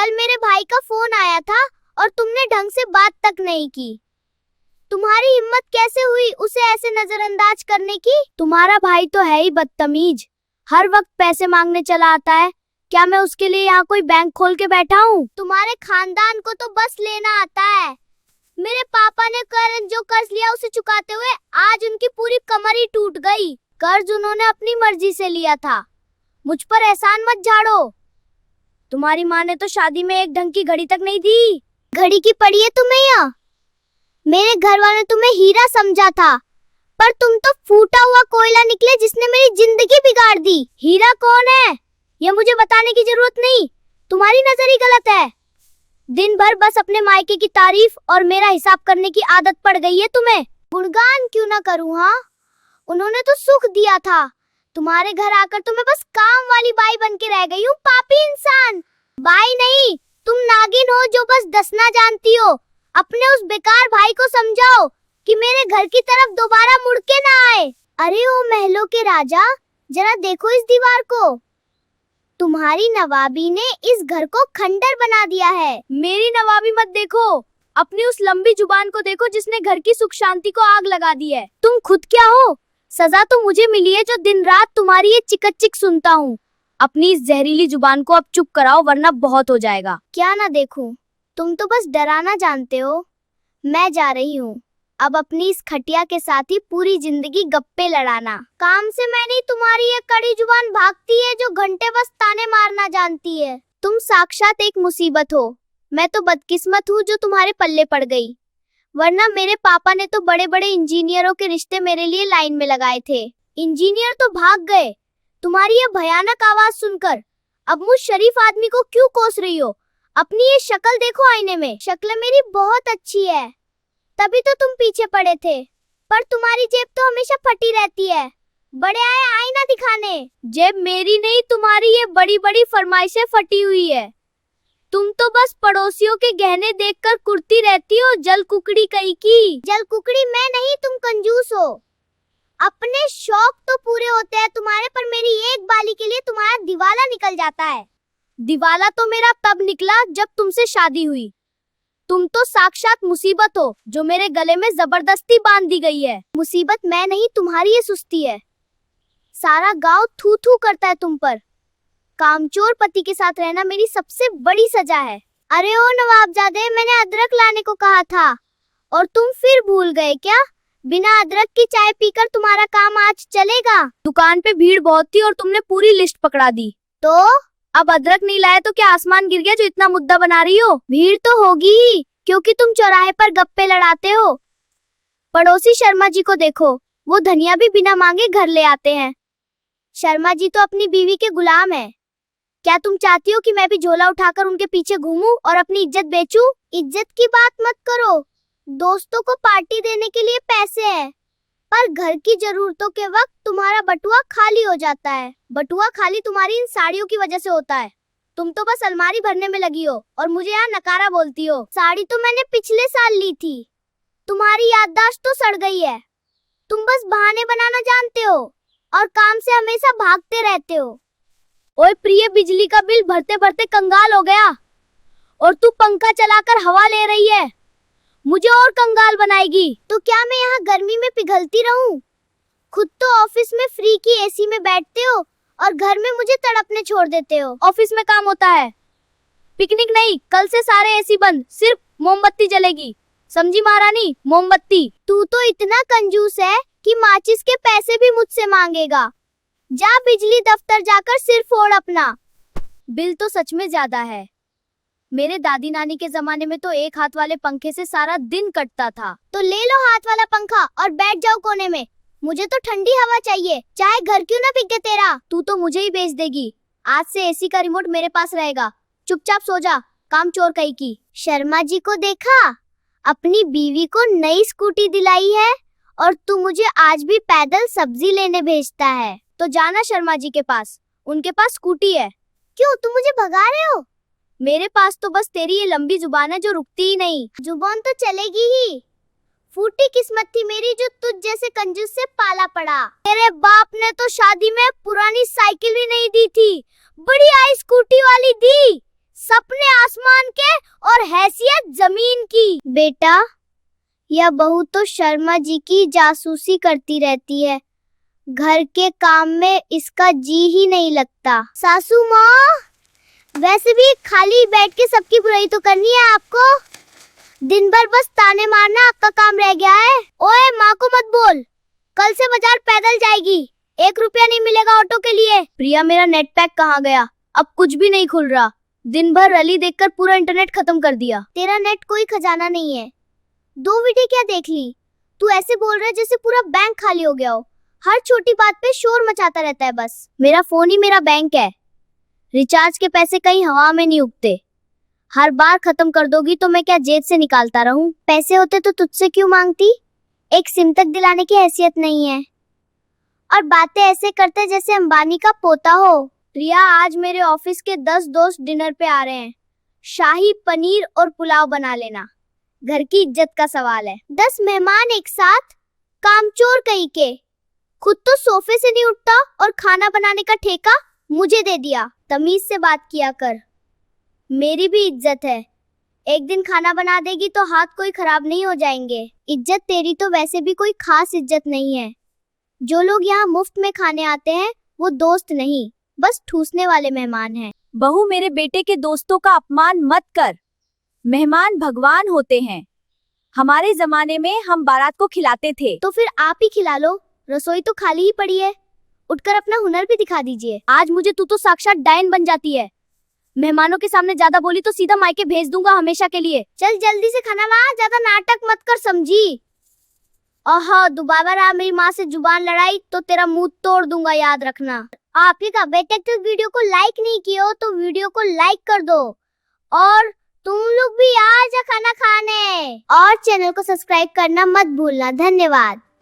कल मेरे भाई का फोन आया था और तुमने ढंग से बात तक नहीं की। तुम्हारी हिम्मत कैसे हुई उसे ऐसे नजरअंदाज करने की? तुम्हारा भाई तो है ही बदतमीज, हर वक्त पैसे मांगने चला आता है। क्या मैं उसके लिए यहाँ कोई बैंक खोल के बैठा हूँ? तुम्हारे खानदान को तो बस लेना आता है। मेरे पापा ने जो कर्ज लिया उसे चुकाते हुए आज उनकी पूरी कमर ही टूट गई। कर्ज उन्होंने अपनी मर्जी से लिया था, मुझ पर एहसान मत झाड़ो। तुम्हारी माँ ने तो शादी में एक ढंग की घड़ी तक नहीं दी। घड़ी की पड़ी है तुम्हें यहाँ? मेरे घर वालों ने तुम्हें हीरा समझा था, पर तुम तो फूटा हुआ कोयला निकले जिसने मेरी जिंदगी बिगाड़ दी। हीरा कौन है ये मुझे बताने की जरूरत नहीं, तुम्हारी नजर ही गलत है। दिन भर बस अपने मायके की तारीफ और मेरा हिसाब करने की आदत पड़ गई है तुम्हें। गुणगान क्यों ना करूं? हाँ, उन्होंने तो सुख दिया था। तुम्हारे घर आकर तो मैं बस काम वाली बाई बन के रह गई हूँ। पापी इंसान। बाई नहीं, तुम नागिन हो जो बस डसना जानती हो। अपने उस बेकार भाई को समझाओ कि मेरे घर की तरफ दोबारा मुड़ के ना आए। अरे ओ महलों के राजा, जरा देखो इस दीवार को। तुम्हारी नवाबी ने इस घर को खंडर बना दिया है। मेरी नवाबी मत देखो, अपनी उस लंबी जुबान को देखो जिसने घर की सुख शांति को आग लगा दी है। तुम खुद क्या हो? सजा तो मुझे मिली है जो दिन रात तुम्हारी ये चिकचिक सुनता हूँ। अपनी इस जहरीली जुबान को अब चुप कराओ वरना बहुत हो जाएगा। क्या ना देखूं? तुम तो बस डराना जानते हो। मैं जा रही हूँ अब अपनी इस खटिया के साथ ही पूरी जिंदगी गप्पे लड़ाना। काम से मैं नहीं, तुम्हारी ये कड़ी जुबान भागती है जो घंटे बस ताने मारना जानती है। तुम साक्षात एक मुसीबत हो। मैं तो बदकिस्मत हूँ जो तुम्हारे पल्ले पड़ गई, वरना मेरे पापा ने तो बड़े बड़े इंजीनियरों के रिश्ते मेरे लिए लाइन में लगाए थे। इंजीनियर तो भाग गए तुम्हारी ये भयानक आवाज सुनकर। अब मुझ शरीफ आदमी को क्यों कोस रही हो? अपनी ये शक्ल देखो आईने में। शक्ल मेरी बहुत अच्छी है, तभी तो तुम पीछे पड़े थे। पर तुम्हारी जेब तो हमेशा फटी रहती है। बड़े आए आईना दिखाने। जेब मेरी नहीं, तुम्हारी ये बड़ी बड़ी फरमाइशें फटी हुई है। तुम तो बस पड़ोसियों के गहने देखकर कुर्ती रहती हो। जल कुकड़ी कहीं की। जल कुकड़ी मैं नहीं, तुम कंजूस हो। अपने शौक तो पूरे होते हैं तुम्हारे, पर मेरी एक बाली के लिए तुम्हारा दिवाला निकल जाता है। दिवाला तो मेरा तब निकला जब तुमसे शादी हुई। तुम तो साक्षात मुसीबत हो जो मेरे गले में जबरदस्ती बांध दी गई है। मुसीबत मैं नहीं, तुम्हारी ये सुस्ती है। सारा गांव थू थू करता है तुम पर। कामचोर पति के साथ रहना मेरी सबसे बड़ी सजा है। अरे ओ नवाबजादे, मैंने अदरक लाने को कहा था और तुम फिर भूल गए क्या? बिना अदरक की चाय पीकर तुम्हारा काम आज चलेगा? दुकान पे भीड़ बहुत थी और तुमने पूरी लिस्ट पकड़ा दी। तो अब अदरक नहीं लाए तो क्या आसमान गिर गया जो इतना मुद्दा बना रही हो? भीड़ तो होगी ही, क्योंकि तुम चौराहे पर गप्पे लड़ाते हो। पड़ोसी शर्मा जी को देखो, वो धनिया भी बिना मांगे घर ले आते हैं। शर्मा जी तो अपनी बीवी के गुलाम है। क्या तुम चाहती हो कि मैं भी झोला उठाकर उनके पीछे घूमूं और अपनी इज्जत बेचूं? इज्जत की बात मत करो। दोस्तों को पार्टी देने के लिए पैसे हैं, पर घर की जरूरतों के वक्त तुम्हारा बटुआ खाली हो जाता है। बटुआ खाली तुम्हारी इन साड़ियों की वजह से होता है। तुम तो बस अलमारी भरने में लगी हो और मुझे यहाँ नकारा बोलती हो। साड़ी तो मैंने पिछले साल ली थी। तुम्हारी याददाश्त तो सड़ गई है। तुम बस बहाने बनाना जानते हो और काम से हमेशा भागते रहते हो। ओए प्रिय, बिजली का बिल भरते भरते कंगाल हो गया और तू पंखा चलाकर हवा ले रही है। मुझे और कंगाल बनाएगी। तो क्या मैं यहाँ गर्मी में पिघलती रहूं? खुद तो ऑफिस में फ्री की एसी में बैठते हो और घर में मुझे तड़पने छोड़ देते हो। ऑफिस में काम होता है, पिकनिक नहीं। कल से सारे एसी बंद, सिर्फ मोमबत्ती जलेगी। समझी महारानी? मोमबत्ती। तू तो इतना कंजूस है कि माचिस के पैसे भी मुझसे मांगेगा। जा बिजली दफ्तर जाकर सिर फोड़ अपना। बिल तो सच में ज्यादा है। मेरे दादी नानी के जमाने में तो एक हाथ वाले पंखे से सारा दिन कटता था। तो ले लो हाथ वाला पंखा और बैठ जाओ कोने में। मुझे तो ठंडी हवा चाहिए, चाहे घर क्यों ना बिके तेरा। तू तो मुझे ही बेच देगी। आज से एसी का रिमोट मेरे पास रहेगा। चुपचाप सो जा, काम चोर कहीं की। शर्मा जी को देखा, अपनी बीवी को नई स्कूटी दिलाई है और तू मुझे आज भी पैदल सब्जी लेने भेजता है। तो जाना शर्मा जी के पास, उनके पास स्कूटी है। क्यों, तुम मुझे भगा रहे हो? मेरे पास तो बस तेरी ये लंबी जुबान है जो रुकती ही नहीं। जुबान तो चलेगी ही। फूटी किस्मत थी मेरी जो तुझ जैसे कंजूस से पाला पड़ा। मेरे बाप ने तो शादी में पुरानी साइकिल भी नहीं दी थी, बड़ी आई स्कूटी वाली दी। सपने आसमान के और हैसियत जमीन की। बेटा, यह बहू तो शर्मा जी की जासूसी करती रहती है, घर के काम में इसका जी ही नहीं लगता। सासू माँ, वैसे भी खाली बैठ के सबकी बुराई तो करनी है आपको, दिन भर बस ताने मारना आपका काम रह गया है। ओए, माँ को मत बोल, कल से बाजार पैदल जाएगी, 1 रुपया नहीं मिलेगा ऑटो के लिए। प्रिया, मेरा नेट पैक कहाँ गया? अब कुछ भी नहीं खुल रहा, दिन भर रैली देखकर पूरा इंटरनेट खत्म कर दिया। तेरा नेट कोई खजाना नहीं है, 2 वीडियो क्या देख ली? तू ऐसे बोल रहा है जैसे पूरा बैंक खाली हो गया हो, हर छोटी बात पे शोर मचाता रहता है बस। मेरा फोन ही मेरा बैंक है, रिचार्ज के पैसे कहीं हवा में नहीं उगते। हर बार खत्म कर दोगी तो मैं क्या जेब से निकालता रहूं? पैसे होते तो तुझसे क्यों मांगती? एक सिम तक दिलाने की हैसियत नहीं है, और बातें ऐसे करते जैसे अंबानी का पोता हो। प्रिया, आज मेरे ऑफिस के 10 दोस्त डिनर पे आ रहे हैं, शाही पनीर और पुलाव बना लेना, घर की इज्जत का सवाल है। 10 मेहमान एक साथ, कामचोर कहीं के, खुद तो सोफे से नहीं उठता और खाना बनाने का ठेका मुझे दे दिया। तमीज से बात किया कर, मेरी भी इज्जत है, एक दिन खाना बना देगी तो हाथ कोई खराब नहीं हो जाएंगे। इज्जत तेरी तो वैसे भी कोई खास इज्जत नहीं है, जो लोग यहाँ मुफ्त में खाने आते हैं वो दोस्त नहीं, बस ठूसने वाले मेहमान हैं। बहू, मेरे बेटे के दोस्तों का अपमान मत कर, मेहमान भगवान होते हैं। हमारे जमाने में हम बारात को खिलाते थे। तो फिर आप ही खिला लो, रसोई तो खाली ही पड़ी है, उठकर अपना हुनर भी दिखा दीजिए। आज मुझे तू तो साक्षात डायन बन जाती है, मेहमानों के सामने ज्यादा बोली तो सीधा मायके भेज दूंगा हमेशा के लिए। चल जल्दी से खाना ला, ज्यादा नाटक मत कर, समझी? ओह, दोबारा मेरी माँ से जुबान लड़ाई तो तेरा मुंह तोड़ दूंगा, याद रखना। आप ही का बेटे तो वीडियो को लाइक नहीं किए हो तो वीडियो को लाइक कर दो, और तुम लोग भी आ जा खाना खाने, और चैनल को सब्सक्राइब करना मत भूलना। धन्यवाद।